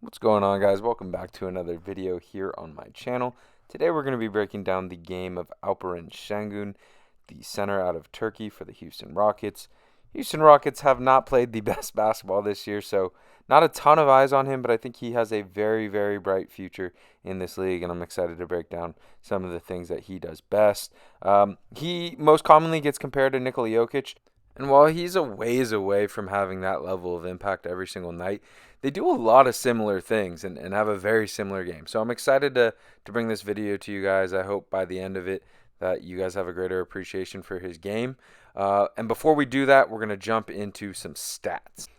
What's going on, guys? Welcome back to another video here on my channel. Today we're going to be breaking down the game of Alperen Sengun, the center out of Turkey for the Houston Rockets. Houston Rockets have not played the best basketball this year, so not a ton of eyes on him, but I think he has a very, very bright future in this league, and I'm excited to break down some of the things that he does best. He most commonly gets compared to Nikola Jokic, and while he's a ways away from having that level of impact every single night, they do a lot of similar things and have a very similar game. So I'm excited to bring this video to you guys. I hope by the end of it that you guys have a greater appreciation for his game. And before we do that, we're going to jump into some stats.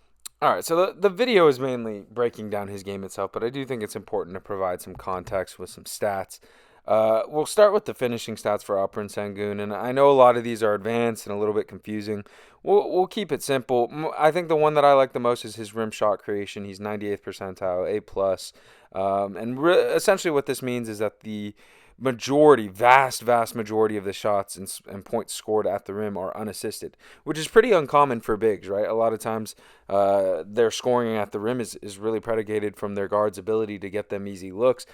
All right, so the video is mainly breaking down his game itself, but I do think it's important to provide some context with some stats. We'll start with the finishing stats for Alperen Sengun, and I know a lot of these are advanced and a little bit confusing. We'll keep it simple. I think the one that I like the most is his rim shot creation. He's 98th percentile, A plus, and essentially what this means is that the vast majority of the shots and points scored at the rim are unassisted, which is pretty uncommon for bigs, right? A lot of times their scoring at the rim is really predicated from their guards' ability to get them easy looks.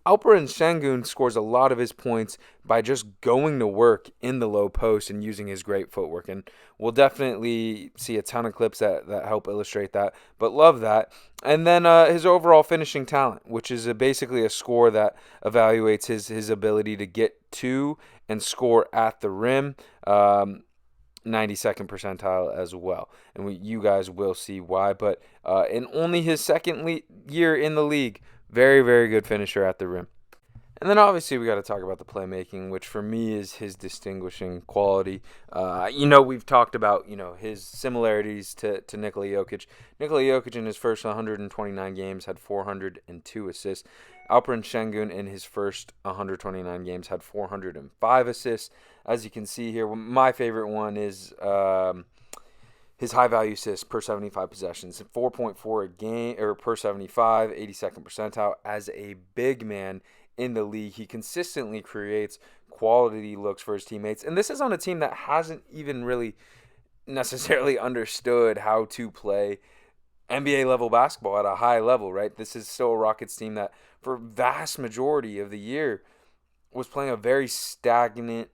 Alperen Sengun scores a lot of his points by just going to work in the low post and using his great footwork. And we'll definitely see a ton of clips that help illustrate that. But love that. And then his overall finishing talent, which is basically a score that evaluates his ability to get to and score at the rim. 92nd percentile as well. And you guys will see why. But in only his second year in the league, very, very good finisher at the rim. And then obviously we got to talk about the playmaking, which for me is his distinguishing quality. We've talked about, his similarities to Nikola Jokic. Nikola Jokic in his first 129 games had 402 assists. Alperen Sengun in his first 129 games had 405 assists. As you can see here, my favorite one is his high value assists per 75 possessions, 4.4 a game or per 75, 82nd percentile. As a big man in the league, he consistently creates quality looks for his teammates, and this is on a team that hasn't even really necessarily understood how to play NBA level basketball at a high level, right? This is still a Rockets team that for vast majority of the year was playing a very stagnant,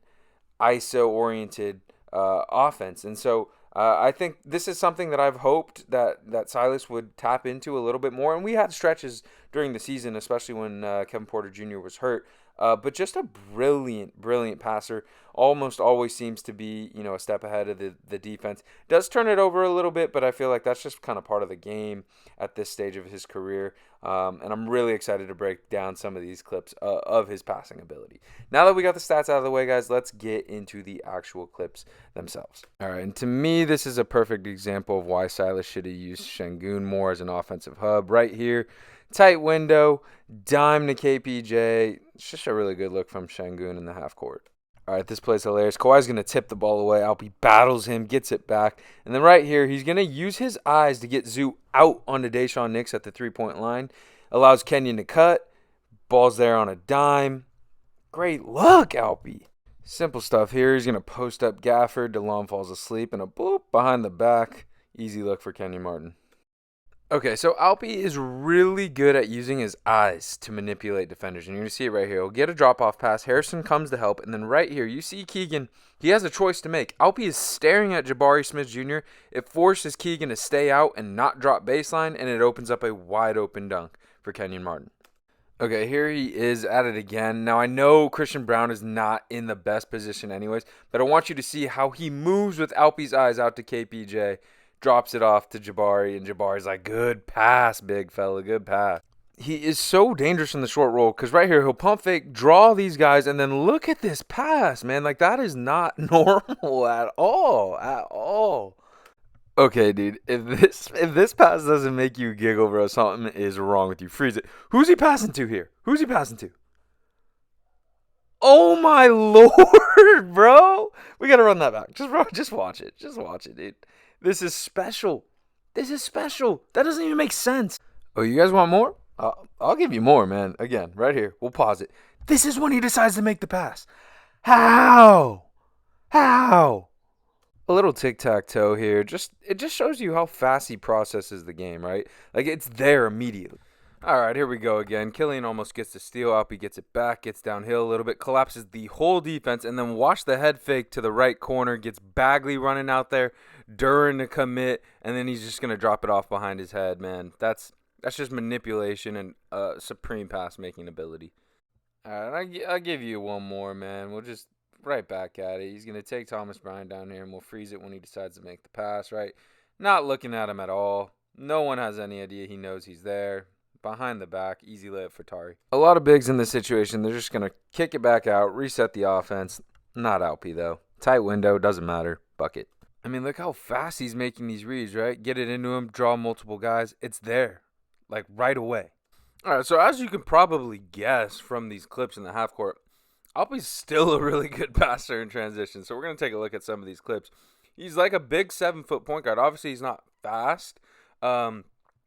ISO oriented offense, and so I think this is something that I've hoped that Silas would tap into a little bit more. And we had stretches during the season, especially when Kevin Porter Jr. was hurt. But just a brilliant passer. Almost always seems to be, a step ahead of the defense. Does turn it over a little bit, but I feel like that's just kind of part of the game at this stage of his career. And I'm really excited to break down some of these clips of his passing ability. Now that we got the stats out of the way, guys, let's get into the actual clips themselves. All right, and to me, this is a perfect example of why Silas should have used Sengun more as an offensive hub. Right here, tight window, dime to KPJ. It's just a really good look from Sengun in the half court. All right, this play's hilarious. Kawhi's going to tip the ball away. Alpi battles him, gets it back. And then right here, he's going to use his eyes to get Zoo out onto Deshaun Nix at the three-point line. Allows Kenyon to cut. Ball's there on a dime. Great look, Alpi. Simple stuff here. He's going to post up Gafford. DeLon falls asleep. And a boop behind the back. Easy look for Kenyon Martin. Okay, so Alpi is really good at using his eyes to manipulate defenders. And you're going to see it right here. He'll get a drop-off pass. Harrison comes to help. And then right here, you see Keegan. He has a choice to make. Alpi is staring at Jabari Smith Jr. It forces Keegan to stay out and not drop baseline. And it opens up a wide-open dunk for Kenyon Martin. Okay, here he is at it again. Now, I know Christian Braun is not in the best position anyways. But I want you to see how he moves with Alpi's eyes out to KPJ. Drops it off to Jabari, and Jabari's like, good pass, big fella, good pass. He is so dangerous in the short roll because right here, he'll pump fake, draw these guys, and then look at this pass, man. Like, that is not normal at all. Okay, dude, if this pass doesn't make you giggle, bro, something is wrong with you. Freeze it. Who's he passing to here? Who's he passing to? Oh, my Lord, bro. We got to run that back. Just watch it. Just watch it, dude. This is special. This is special. That doesn't even make sense. Oh, you guys want more? I'll give you more, man. Again, right here. We'll pause it. This is when he decides to make the pass. How? A little tic-tac-toe here. It just shows you how fast he processes the game, right? Like, it's there immediately. All right, here we go again. Killian almost gets the steal up. He gets it back, gets downhill a little bit, collapses the whole defense, and then watch the head fake to the right corner. Gets Bagley running out there, Duran to commit, and then he's just going to drop it off behind his head, man. That's just manipulation and supreme pass making ability. All right, I'll give you one more, man. We'll just right back at it. He's going to take Thomas Bryant down here, and we'll freeze it when he decides to make the pass, right? Not looking at him at all. No one has any idea he knows he's there. Behind the back, easy layup for Tari. A lot of bigs in this situation, they're just going to kick it back out, reset the offense. Not Alpy, though. Tight window, doesn't matter. Bucket. I mean, look how fast he's making these reads, right? Get it into him, draw multiple guys. It's there, like right away. All right, so as you can probably guess from these clips in the half court, Alpy's still a really good passer in transition. So we're going to take a look at some of these clips. He's like a big 7-foot point guard. Obviously, he's not fast.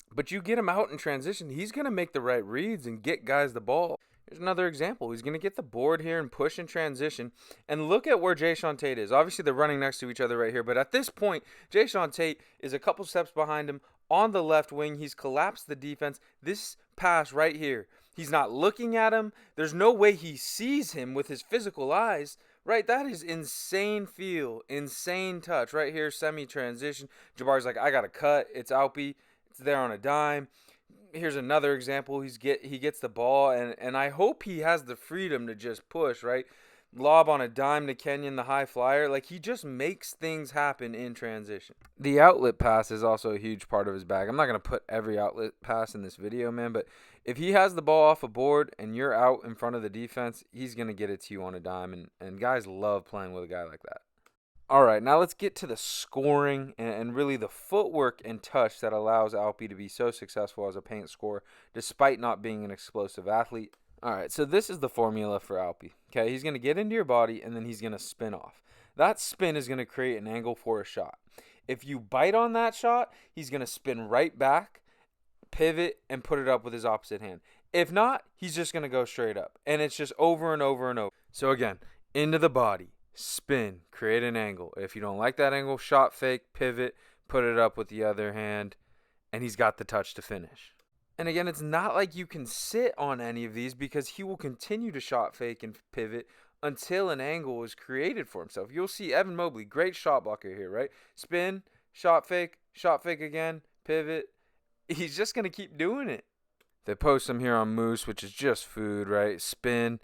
But you get him out in transition, he's going to make the right reads and get guys the ball. Here's another example. He's going to get the board here and push in transition. And look at where Jayshawn Tate is. Obviously, they're running next to each other right here. But at this point, Jayshawn Tate is a couple steps behind him on the left wing. He's collapsed the defense. This pass right here, he's not looking at him. There's no way he sees him with his physical eyes. Right, that is insane feel, insane touch. Right here, semi-transition. Jabari's like, I got to cut. It's Alpy. There on a dime. Here's another example. He gets the ball, and I hope he has the freedom to just push, right? Lob on a dime to Kenyon, the high flyer. Like, he just makes things happen in transition. The outlet pass is also a huge part of his bag. I'm not going to put every outlet pass in this video, man, but if he has the ball off a board and you're out in front of the defense, he's going to get it to you on a dime, and guys love playing with a guy like that. All right, now let's get to the scoring and really the footwork and touch that allows Alpy to be so successful as a paint scorer despite not being an explosive athlete. All right, so this is the formula for Alpy. Okay, he's going to get into your body and then he's going to spin off. That spin is going to create an angle for a shot. If you bite on that shot, he's going to spin right back, pivot, and put it up with his opposite hand. If not, he's just going to go straight up. And it's just over and over and over. So again, into the body. Spin, create an angle. If you don't like that angle, shot fake, pivot, put it up with the other hand, and he's got the touch to finish. And again, it's not like you can sit on any of these because he will continue to shot fake and pivot until an angle is created for himself. You'll see Evan Mobley, great shot blocker here, right? Spin, shot fake again, pivot. He's just going to keep doing it. They post him here on Moose, which is just food, right? Spin.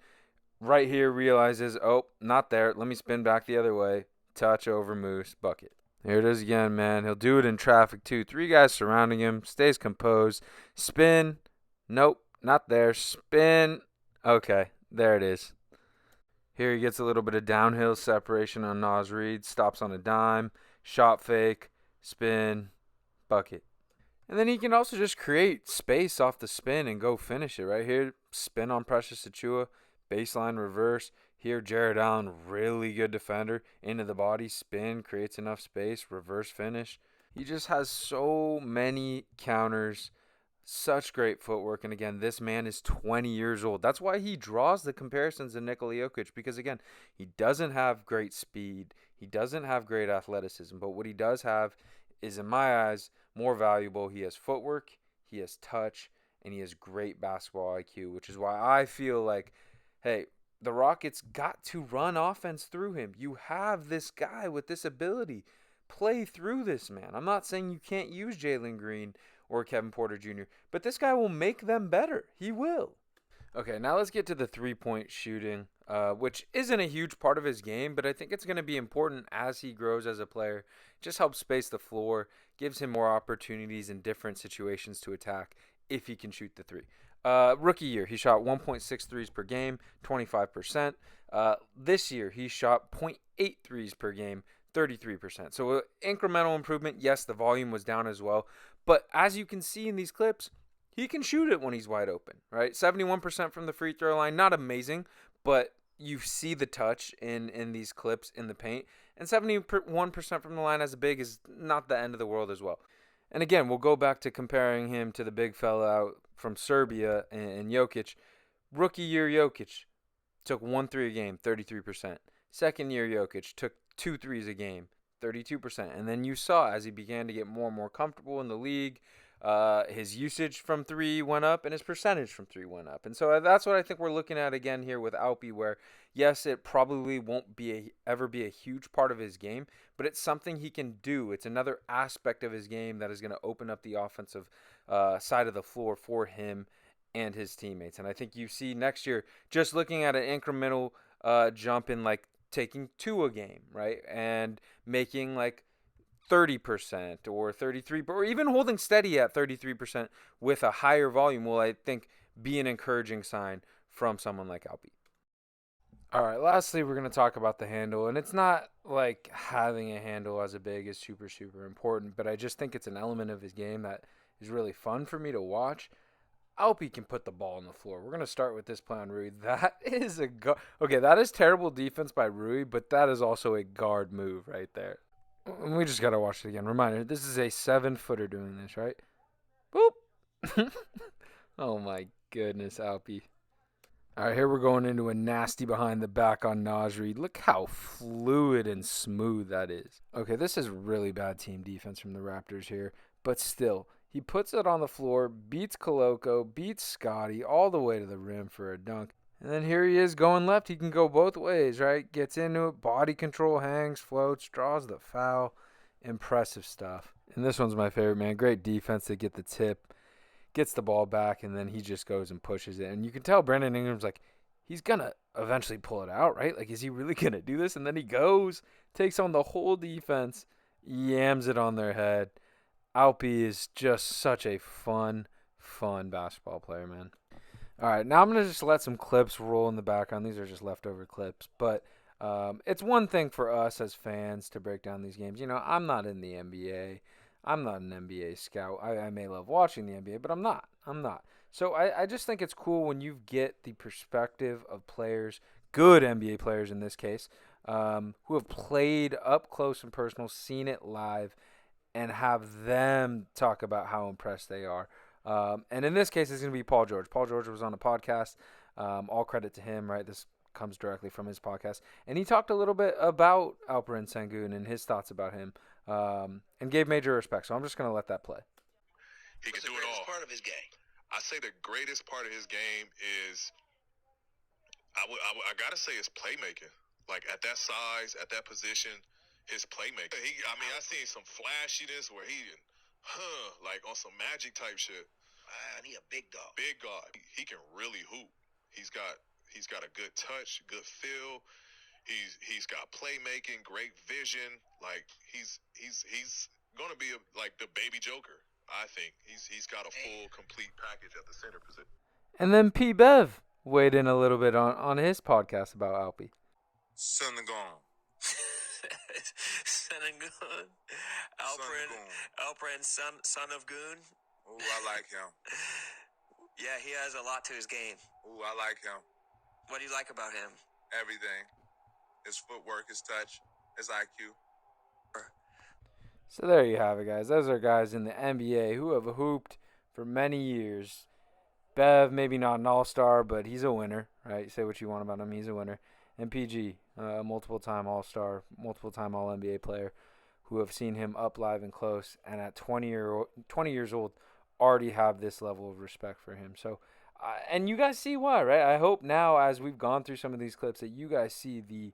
Right here realizes, oh, not there. Let me spin back the other way. Touch over Moose. Bucket. Here it is again, man. He'll do it in traffic, too. 3 guys surrounding him. Stays composed. Spin. Nope, not there. Spin. Okay, there it is. Here he gets a little bit of downhill separation on Naz Reid. Stops on a dime. Shot fake. Spin. Bucket. And then he can also just create space off the spin and go finish it. Right here, spin on Precious Achiuwa. Baseline reverse. Here, Jared Allen, really good defender. Into the body, spin, creates enough space, reverse finish. He just has so many counters, such great footwork. And again, this man is 20 years old. That's why he draws the comparisons to Nikola Jokic, because again, he doesn't have great speed. He doesn't have great athleticism. But what he does have is, in my eyes, more valuable. He has footwork, he has touch, and he has great basketball IQ, which is why I feel like, hey, the Rockets got to run offense through him. You have this guy with this ability. Play through this man. I'm not saying you can't use Jalen Green or Kevin Porter Jr., but this guy will make them better. He will. Okay, now let's get to the three-point shooting, which isn't a huge part of his game, but I think it's going to be important as he grows as a player. Just helps space the floor, gives him more opportunities in different situations to attack if he can shoot the three. Rookie year, he shot 1.6 threes per game, 25%. This year, he shot 0.8 threes per game, 33%. So incremental improvement. Yes, the volume was down as well. But as you can see in these clips, he can shoot it when he's wide open, right? 71% from the free throw line. Not amazing, but you see the touch in these clips in the paint. And 71% from the line as a big is not the end of the world as well. And again, we'll go back to comparing him to the big fella out from Serbia and Jokic. Rookie year Jokic took 1 3 a game, 33%. Second year Jokic took 2 threes a game, 32%. And then you saw as he began to get more and more comfortable in the league, His usage from three went up, and his percentage from three went up. And so that's what I think we're looking at again here with Alpi, where yes, it probably won't ever be a huge part of his game, but it's something he can do. It's another aspect of his game that is going to open up the offensive side of the floor for him and his teammates. And I think you see next year, just looking at an incremental jump in like taking two a game, right, and making like 30% or 33%, or even holding steady at 33% with a higher volume will, I think, be an encouraging sign from someone like Alpi. All right, lastly, we're going to talk about the handle. And it's not like having a handle as a big is super, super important, but I just think it's an element of his game that is really fun for me to watch. Alpi can put the ball on the floor. We're going to start with this play on Rui. That is okay, that is terrible defense by Rui, but that is also a guard move right there. We just got to watch it again. Reminder, this is a 7-footer doing this, right? Boop. Oh, my goodness, Alpi. All right, here we're going into a nasty behind the back on Nasri. Look how fluid and smooth that is. Okay, this is really bad team defense from the Raptors here, but still, he puts it on the floor, beats Koloko, beats Scotty all the way to the rim for a dunk. And then here he is going left. He can go both ways, right? Gets into it, body control, hangs, floats, draws the foul. Impressive stuff. And this one's my favorite, man. Great defense to get the tip. Gets the ball back, and then he just goes and pushes it. And you can tell Brandon Ingram's like, he's going to eventually pull it out, right? Like, is he really going to do this? And then he goes, takes on the whole defense, yams it on their head. Alpi is just such a fun basketball player, man. All right, now I'm going to just let some clips roll in the background. These are just leftover clips. But it's one thing for us as fans to break down these games. You know, I'm not in the NBA. I'm not an NBA scout. I may love watching the NBA, but I'm not. So I just think it's cool when you get the perspective of players, good NBA players in this case, who have played up close and personal, seen it live, and have them talk about how impressed they are. And in this case, it's going to be Paul George. Paul George was on a podcast. All credit to him, right? This comes directly from his podcast. And he talked a little bit about Alperen Sengun and his thoughts about him, and gave major respect. So I'm just going to let that play. He can do it all. Part of his game. I say the greatest part of his game is, I got to say, his playmaking. Like, at that size, at that position, his playmaking. I seen some flashiness where like on some magic type shit. And he a big dog. Big guy. He can really hoop. He's got a good touch, good feel. He's got playmaking, great vision. Like he's gonna be like the baby Joker. I think he's got a full, complete package at the center position. And then P. Bev weighed in a little bit on his podcast about Alpi. Sengun. Sengun. Alperen, son of Goon. Ooh, I like him. Yeah, he has a lot to his game. Ooh, I like him. What do you like about him? Everything. His footwork, his touch, his IQ. So there you have it, guys. Those are guys in the NBA who have hooped for many years. Bev, maybe not an all-star, but he's a winner, right? Say what you want about him. He's a winner. And PG, multiple-time all-star, multiple-time all-NBA player who have seen him up live and close, and at 20 years old, already have this level of respect for him. So, and you guys see why, right? I hope now, as we've gone through some of these clips, that you guys see the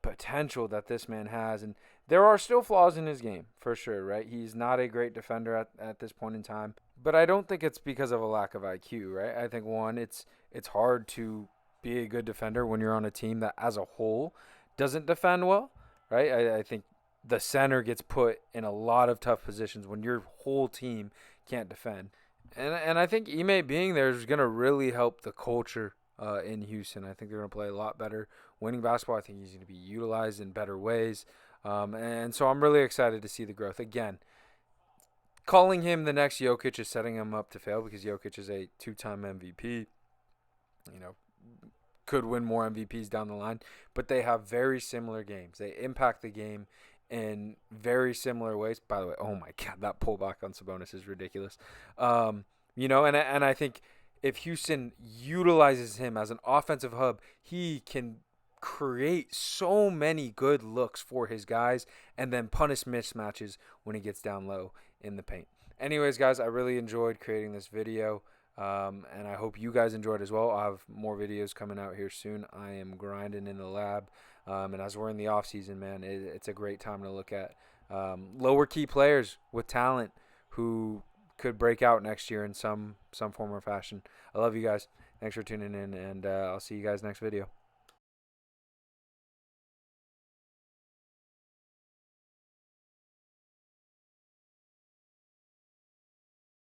potential that this man has. And there are still flaws in his game, for sure, right? He's not a great defender at this point in time. But I don't think it's because of a lack of IQ, right? I think, one, it's hard to be a good defender when you're on a team that, as a whole, doesn't defend well, right? I think the center gets put in a lot of tough positions when your whole team can't defend. And I think Ime being there is going to really help the culture in Houston. I think they're going to play a lot better winning basketball. I think he's going to be utilized in better ways. And so I'm really excited to see the growth. Again, calling him the next Jokic is setting him up to fail because Jokic is a 2-time MVP. You know, could win more MVPs down the line. But they have very similar games. They impact the game in very similar ways. By the way, oh my God, that pullback on Sabonis is ridiculous. You know, and I think if Houston utilizes him as an offensive hub, he can create so many good looks for his guys and then punish mismatches when he gets down low in the paint. Anyways, guys, I really enjoyed creating this video, and I hope you guys enjoyed as well. I'll have more videos coming out here soon. I am grinding in the lab, and as we're in the off season, man, it's a great time to look at lower key players with talent who could break out next year in some form or fashion. I love you guys. Thanks for tuning in, and I'll see you guys next video.